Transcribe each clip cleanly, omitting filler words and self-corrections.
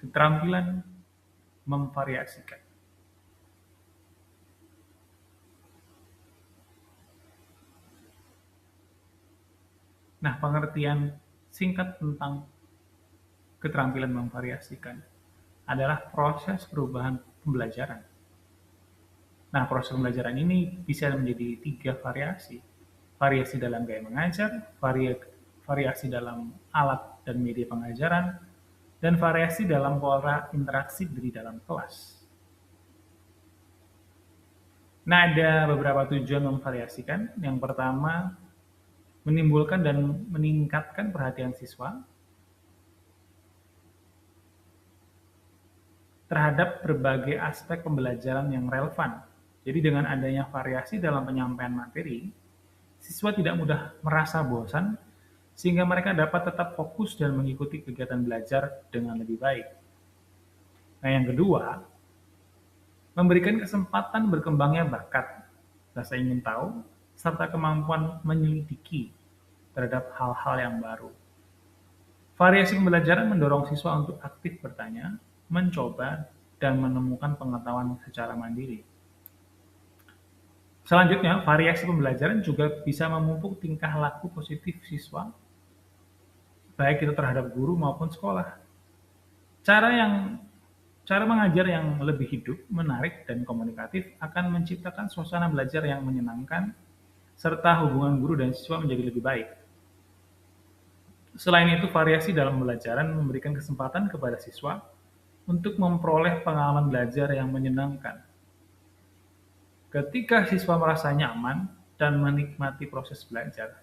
keterampilan memvariasikan. Nah, pengertian singkat tentang keterampilan memvariasikan adalah proses perubahan pembelajaran. Nah, proses pembelajaran ini bisa menjadi 3 variasi. Variasi dalam gaya mengajar, variasi dalam alat dan media pengajaran, dan variasi dalam pola interaksi di dalam kelas. Nah, ada beberapa tujuan memvariasikan. Yang pertama, menimbulkan dan meningkatkan perhatian siswa terhadap berbagai aspek pembelajaran yang relevan. Jadi dengan adanya variasi dalam penyampaian materi, siswa tidak mudah merasa bosan sehingga mereka dapat tetap fokus dan mengikuti kegiatan belajar dengan lebih baik. Nah, yang kedua, memberikan kesempatan berkembangnya bakat, rasa ingin tahu, serta kemampuan menyelidiki terhadap hal-hal yang baru. Variasi pembelajaran mendorong siswa untuk aktif bertanya, mencoba, dan menemukan pengetahuan secara mandiri. Selanjutnya, variasi pembelajaran juga bisa memupuk tingkah laku positif siswa, baik itu terhadap guru maupun sekolah. Cara yang Cara mengajar yang lebih hidup, menarik, dan komunikatif akan menciptakan suasana belajar yang menyenangkan, serta hubungan guru dan siswa menjadi lebih baik. Selain itu, variasi dalam pembelajaran memberikan kesempatan kepada siswa untuk memperoleh pengalaman belajar yang menyenangkan. Ketika siswa merasa nyaman dan menikmati proses belajar,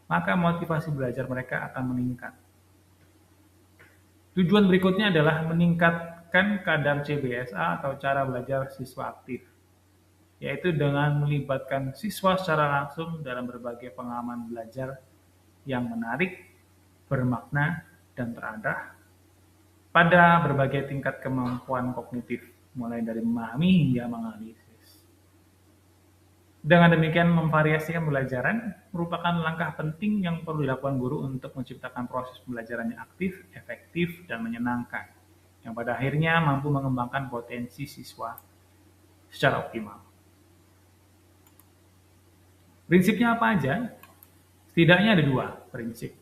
maka motivasi belajar mereka akan meningkat. Tujuan berikutnya adalah meningkatkan kadar CBSA atau cara belajar siswa aktif, yaitu dengan melibatkan siswa secara langsung dalam berbagai pengalaman belajar yang menarik, bermakna, dan terarah pada berbagai tingkat kemampuan kognitif, mulai dari memahami hingga menganalisis. Dengan demikian, memvariasikan pembelajaran merupakan langkah penting yang perlu dilakukan guru untuk menciptakan proses pembelajaran yang aktif, efektif, dan menyenangkan, yang pada akhirnya mampu mengembangkan potensi siswa secara optimal. Prinsipnya apa aja? Setidaknya ada 2 prinsip.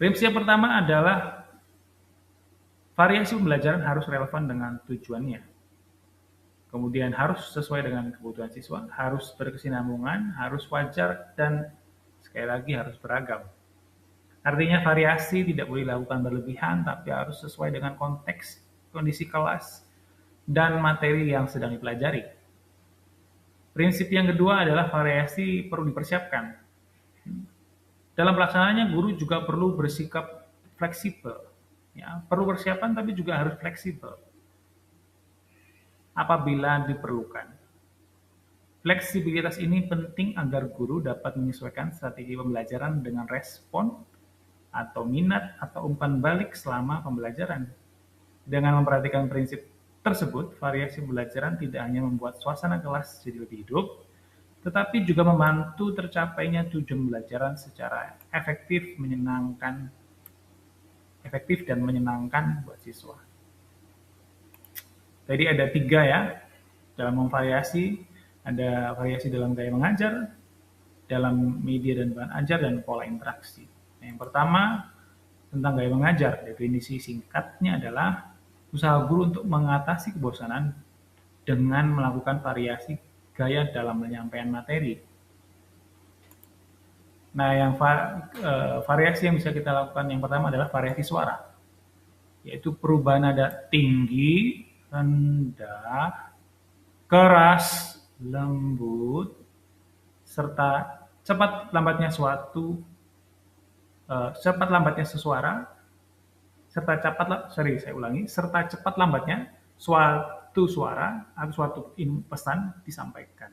Prinsip yang pertama adalah variasi pembelajaran harus relevan dengan tujuannya. Kemudian harus sesuai dengan kebutuhan siswa, harus berkesinambungan, harus wajar, dan sekali lagi harus beragam. Artinya variasi tidak boleh dilakukan berlebihan, tapi harus sesuai dengan konteks, kondisi kelas, dan materi yang sedang dipelajari. Prinsip yang kedua adalah variasi perlu dipersiapkan. Dalam pelaksanaannya, guru juga perlu bersikap fleksibel. Ya, perlu persiapan tapi juga harus fleksibel apabila diperlukan. Fleksibilitas ini penting agar guru dapat menyesuaikan strategi pembelajaran dengan respon atau minat atau umpan balik selama pembelajaran. Dengan memperhatikan prinsip tersebut, variasi pembelajaran tidak hanya membuat suasana kelas jadi lebih hidup, tetapi juga membantu tercapainya tujuan pembelajaran secara efektif dan menyenangkan buat siswa. Jadi ada 3 ya dalam memvariasi, ada variasi dalam gaya mengajar, dalam media dan bahan ajar, dan pola interaksi. Yang pertama, tentang gaya mengajar, definisi singkatnya adalah usaha guru untuk mengatasi kebosanan dengan melakukan variasi gaya dalam penyampaian materi. Nah, variasi yang bisa kita lakukan yang pertama adalah variasi suara, yaitu perubahan nada tinggi, rendah, keras, lembut, serta cepat lambatnya sesuara, serta cepat lambatnya suatu suara atau suatu pesan disampaikan.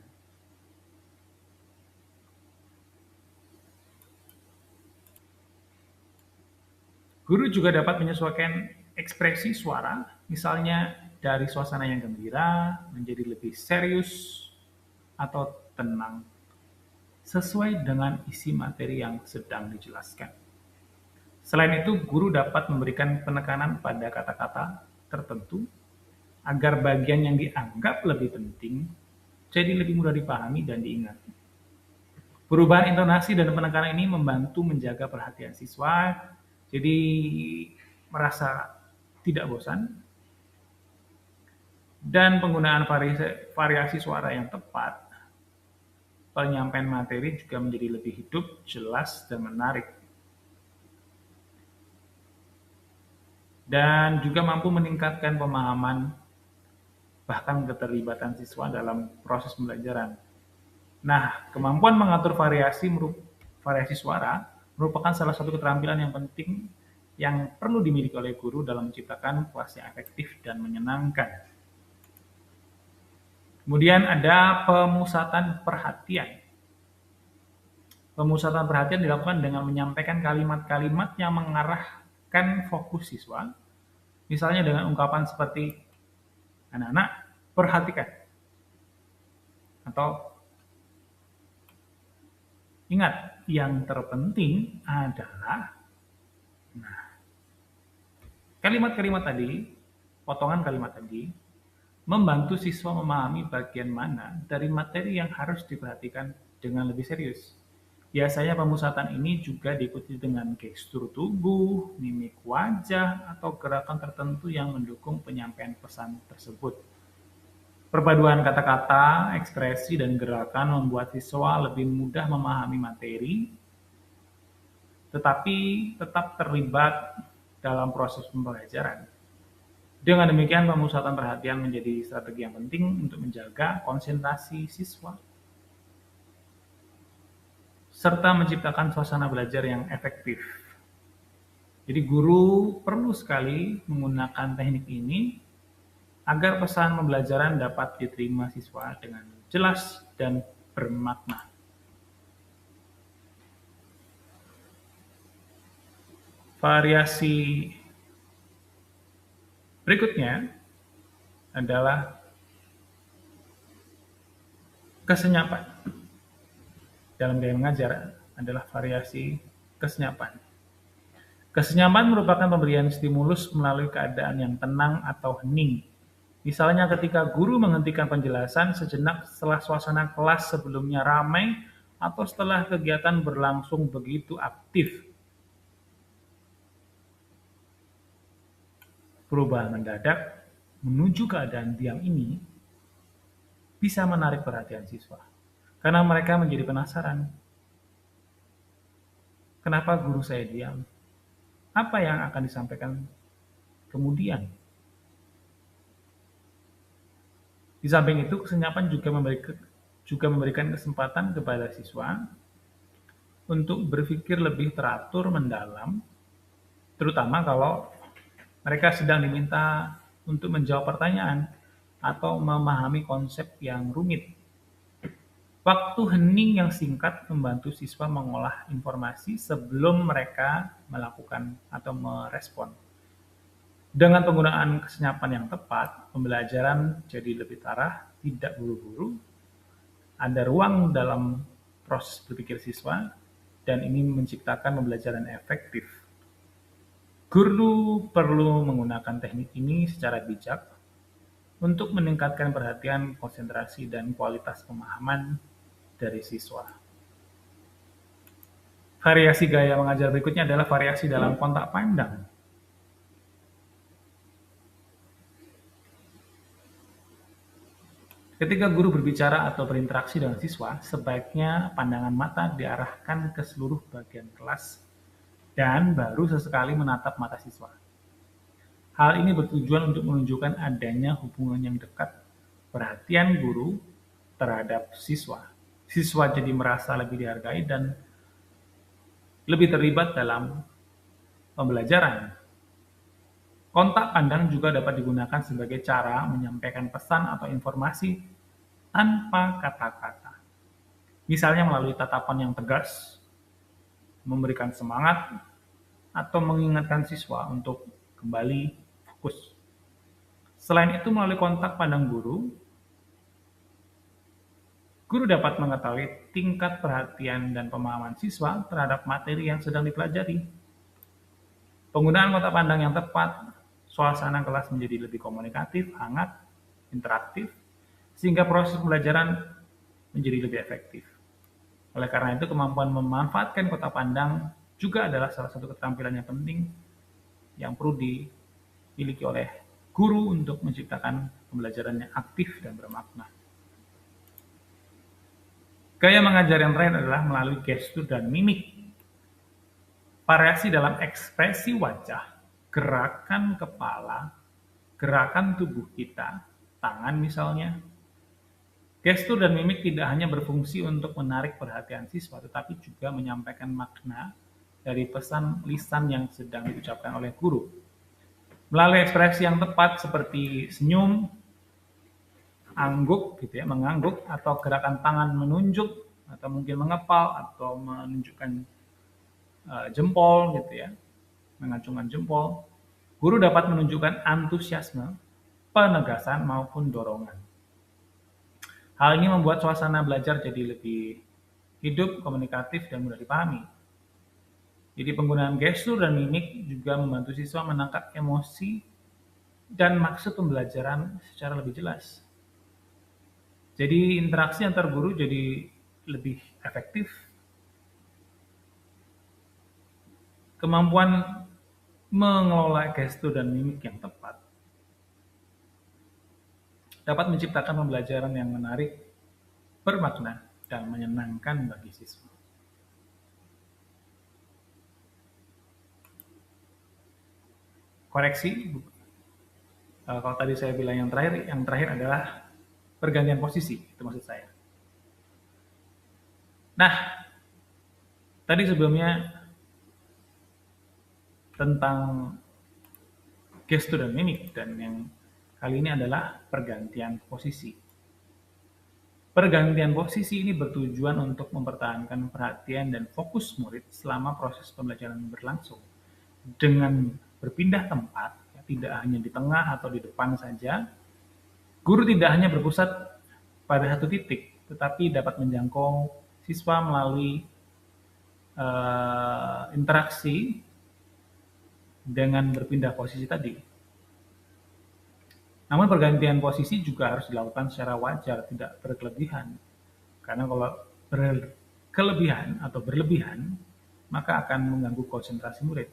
Guru juga dapat menyesuaikan ekspresi suara, misalnya dari suasana yang gembira menjadi lebih serius atau tenang, sesuai dengan isi materi yang sedang dijelaskan. Selain itu, guru dapat memberikan penekanan pada kata-kata tertentu agar bagian yang dianggap lebih penting jadi lebih mudah dipahami dan diingat. Perubahan intonasi dan penekanan ini membantu menjaga perhatian siswa, jadi merasa tidak bosan, dan penggunaan variasi suara yang tepat, penyampaian materi juga menjadi lebih hidup, jelas, dan menarik. Dan juga mampu meningkatkan pemahaman bahkan keterlibatan siswa dalam proses pembelajaran. Nah, kemampuan mengatur variasi suara merupakan salah satu keterampilan yang penting yang perlu dimiliki oleh guru dalam menciptakan kelas yang efektif dan menyenangkan. Kemudian ada pemusatan perhatian. Pemusatan perhatian dilakukan dengan menyampaikan kalimat-kalimat yang mengarahkan fokus siswa, misalnya dengan ungkapan seperti, anak-anak, perhatikan. Atau, ingat, yang terpenting adalah, nah, kalimat-kalimat tadi, potongan kalimat tadi, membantu siswa memahami bagian mana dari materi yang harus diperhatikan dengan lebih serius. Biasanya pemusatan ini juga diikuti dengan gestur tubuh, mimik wajah, atau gerakan tertentu yang mendukung penyampaian pesan tersebut. Perpaduan kata-kata, ekspresi, dan gerakan membuat siswa lebih mudah memahami materi, tetapi tetap terlibat dalam proses pembelajaran. Dengan demikian, pemusatan perhatian menjadi strategi yang penting untuk menjaga konsentrasi siswa serta menciptakan suasana belajar yang efektif. Jadi guru perlu sekali menggunakan teknik ini agar pesan pembelajaran dapat diterima siswa dengan jelas dan bermakna. Variasi berikutnya adalah kesenyapan. Dalam gaya mengajar adalah variasi kesenyapan. Kesenyapan merupakan pemberian stimulus melalui keadaan yang tenang atau hening. Misalnya ketika guru menghentikan penjelasan sejenak setelah suasana kelas sebelumnya ramai atau setelah kegiatan berlangsung begitu aktif. Perubahan mendadak menuju keadaan diam ini bisa menarik perhatian siswa. Karena mereka menjadi penasaran. Kenapa guru saya diam? Apa yang akan disampaikan kemudian? Di samping itu, kesenyapan juga memberikan kesempatan kepada siswa untuk berpikir lebih teratur mendalam, terutama kalau mereka sedang diminta untuk menjawab pertanyaan atau memahami konsep yang rumit. Waktu hening yang singkat membantu siswa mengolah informasi sebelum mereka melakukan atau merespon. Dengan penggunaan kesenyapan yang tepat, pembelajaran jadi lebih terarah, tidak buru-buru, ada ruang dalam proses berpikir siswa, dan ini menciptakan pembelajaran efektif. Guru perlu menggunakan teknik ini secara bijak untuk meningkatkan perhatian, konsentrasi, dan kualitas pemahaman dari siswa. Variasi gaya mengajar berikutnya adalah variasi dalam kontak pandang. Ketika guru berbicara atau berinteraksi dengan siswa, sebaiknya pandangan mata diarahkan ke seluruh bagian kelas dan baru sesekali menatap mata siswa. Hal ini bertujuan untuk menunjukkan adanya hubungan yang dekat perhatian guru terhadap siswa. Siswa jadi merasa lebih dihargai dan lebih terlibat dalam pembelajaran. Kontak pandang juga dapat digunakan sebagai cara menyampaikan pesan atau informasi tanpa kata-kata. Misalnya melalui tatapan yang tegas, memberikan semangat, atau mengingatkan siswa untuk kembali fokus. Selain itu, melalui kontak pandang guru dapat mengetahui tingkat perhatian dan pemahaman siswa terhadap materi yang sedang dipelajari. Penggunaan kotak pandang yang tepat, suasana kelas menjadi lebih komunikatif, hangat, interaktif, sehingga proses pembelajaran menjadi lebih efektif. Oleh karena itu, kemampuan memanfaatkan kotak pandang juga adalah salah satu keterampilan yang penting yang perlu dimiliki oleh guru untuk menciptakan pembelajaran yang aktif dan bermakna. Gaya mengajar yang terakhir adalah melalui gestur dan mimik. Variasi dalam ekspresi wajah, gerakan kepala, gerakan tubuh kita, tangan misalnya. Gestur dan mimik tidak hanya berfungsi untuk menarik perhatian siswa, tetapi juga menyampaikan makna dari pesan lisan yang sedang diucapkan oleh guru. Melalui ekspresi yang tepat seperti senyum, angguk gitu ya, mengangguk, atau gerakan tangan menunjuk atau mungkin mengepal atau menunjukkan jempol gitu ya, mengacungkan jempol, guru dapat menunjukkan antusiasme, penegasan maupun dorongan. Hal ini membuat suasana belajar jadi lebih hidup, komunikatif, dan mudah dipahami. Jadi penggunaan gestur dan mimik juga membantu siswa menangkap emosi dan maksud pembelajaran secara lebih jelas. Jadi interaksi antar guru jadi lebih efektif. Kemampuan mengelola gestur dan mimik yang tepat dapat menciptakan pembelajaran yang menarik, bermakna, dan menyenangkan bagi siswa. Koreksi, kalau tadi saya bilang yang terakhir adalah pergantian posisi, itu maksud saya. Nah, tadi sebelumnya tentang gestur dan mimik, dan yang kali ini adalah pergantian posisi. Pergantian posisi ini bertujuan untuk mempertahankan perhatian dan fokus murid selama proses pembelajaran berlangsung. Dengan berpindah tempat, ya, tidak hanya di tengah atau di depan saja, guru tidak hanya berpusat pada satu titik, tetapi dapat menjangkau siswa melalui interaksi dengan berpindah posisi tadi. Namun pergantian posisi juga harus dilakukan secara wajar, tidak berkelebihan. Karena kalau berkelebihan atau berlebihan, maka akan mengganggu konsentrasi murid.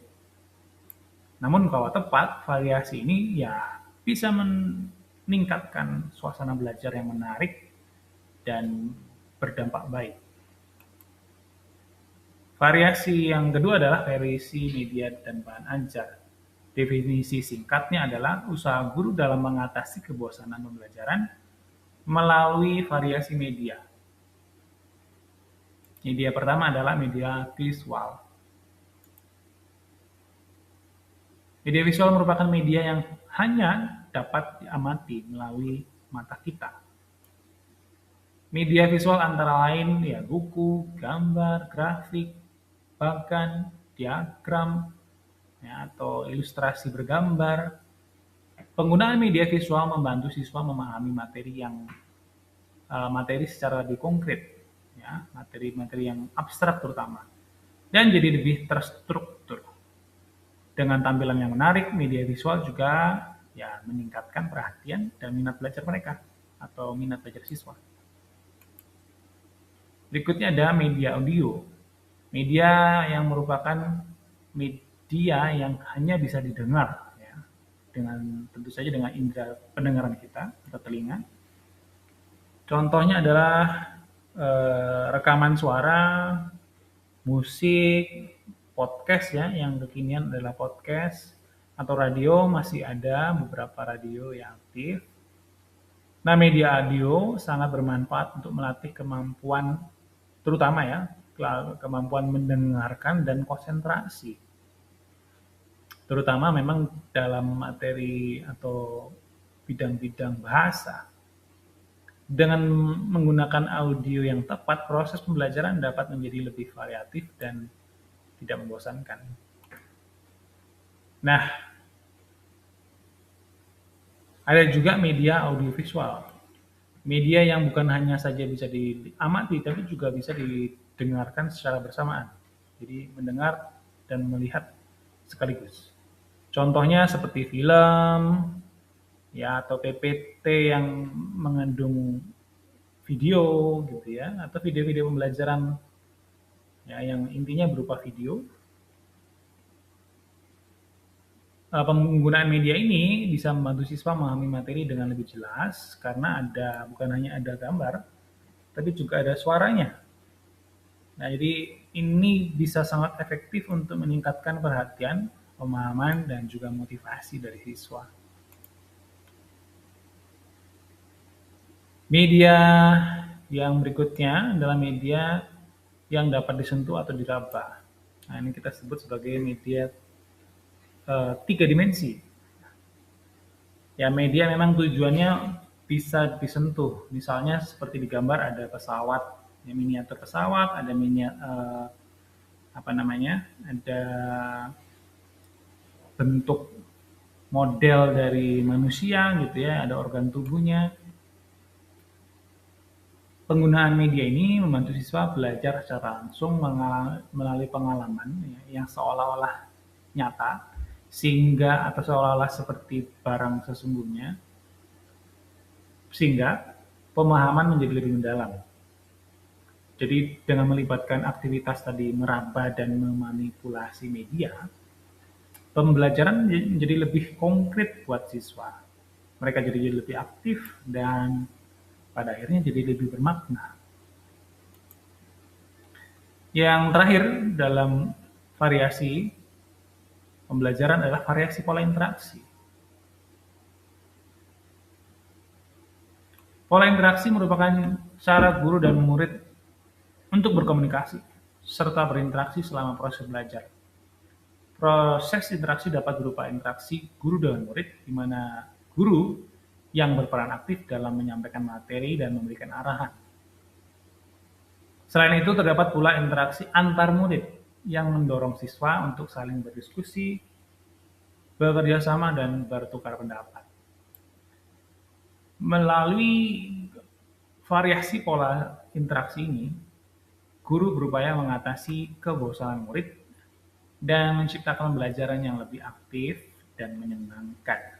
Namun kalau tepat, variasi ini ya bisa meningkatkan suasana belajar yang menarik dan berdampak baik. Variasi yang kedua adalah variasi media dan bahan ajar. Definisi singkatnya adalah usaha guru dalam mengatasi kebosanan pembelajaran melalui variasi media. Media pertama adalah media visual. Media visual merupakan media yang hanya dapat diamati melalui mata kita. Media visual antara lain ya buku, gambar, grafik, bahkan diagram, ya, atau ilustrasi bergambar. Penggunaan media visual membantu siswa memahami materi secara lebih konkret, ya, materi-materi yang abstrak terutama, dan jadi lebih terstruktur. Dengan tampilan yang menarik, media visual juga ya meningkatkan perhatian dan minat belajar mereka atau minat belajar siswa. Berikutnya ada media audio. Media yang merupakan media yang hanya bisa didengar, ya, dengan tentu saja dengan indera pendengaran kita atau telinga. Contohnya adalah rekaman suara, musik, podcast ya, yang kekinian adalah podcast, atau radio, masih ada beberapa radio yang aktif. Nah, media audio sangat bermanfaat untuk melatih kemampuan, terutama ya, kemampuan mendengarkan dan konsentrasi. Terutama memang dalam materi atau bidang-bidang bahasa. Dengan menggunakan audio yang tepat, proses pembelajaran dapat menjadi lebih variatif dan tidak membosankan. Nah, ada juga media audiovisual. Media yang bukan hanya saja bisa diamati, tapi juga bisa didengarkan secara bersamaan. Jadi mendengar dan melihat sekaligus. Contohnya seperti film, ya, atau PPT yang mengandung video gitu ya, atau video-video pembelajaran ya yang intinya berupa video. Penggunaan media ini bisa membantu siswa memahami materi dengan lebih jelas karena bukan hanya ada gambar, tapi juga ada suaranya. Nah, jadi ini bisa sangat efektif untuk meningkatkan perhatian, pemahaman, dan juga motivasi dari siswa. Media yang berikutnya adalah media yang dapat disentuh atau diraba. Nah, ini kita sebut sebagai media tiga dimensi. Ya, media memang tujuannya bisa disentuh. Misalnya seperti di gambar ada pesawat, ya, miniatur pesawat, ada ada bentuk model dari manusia gitu ya, ada organ tubuhnya. Penggunaan media ini membantu siswa belajar secara langsung melalui pengalaman ya, yang seolah-olah nyata, sehingga atau seolah-olah seperti barang sesungguhnya, sehingga pemahaman menjadi lebih mendalam. Jadi dengan melibatkan aktivitas tadi meraba dan memanipulasi media, pembelajaran menjadi lebih konkret buat siswa. Mereka jadi lebih aktif dan pada akhirnya jadi lebih bermakna. Yang terakhir dalam variasi pembelajaran adalah variasi pola interaksi. Pola interaksi merupakan cara guru dan murid untuk berkomunikasi serta berinteraksi selama proses belajar. Proses interaksi dapat berupa interaksi guru dengan murid, di mana guru yang berperan aktif dalam menyampaikan materi dan memberikan arahan. Selain itu, terdapat pula interaksi antar murid yang mendorong siswa untuk saling berdiskusi, bekerja sama, dan bertukar pendapat. Melalui variasi pola interaksi ini, guru berupaya mengatasi kebosanan murid dan menciptakan pembelajaran yang lebih aktif dan menyenangkan.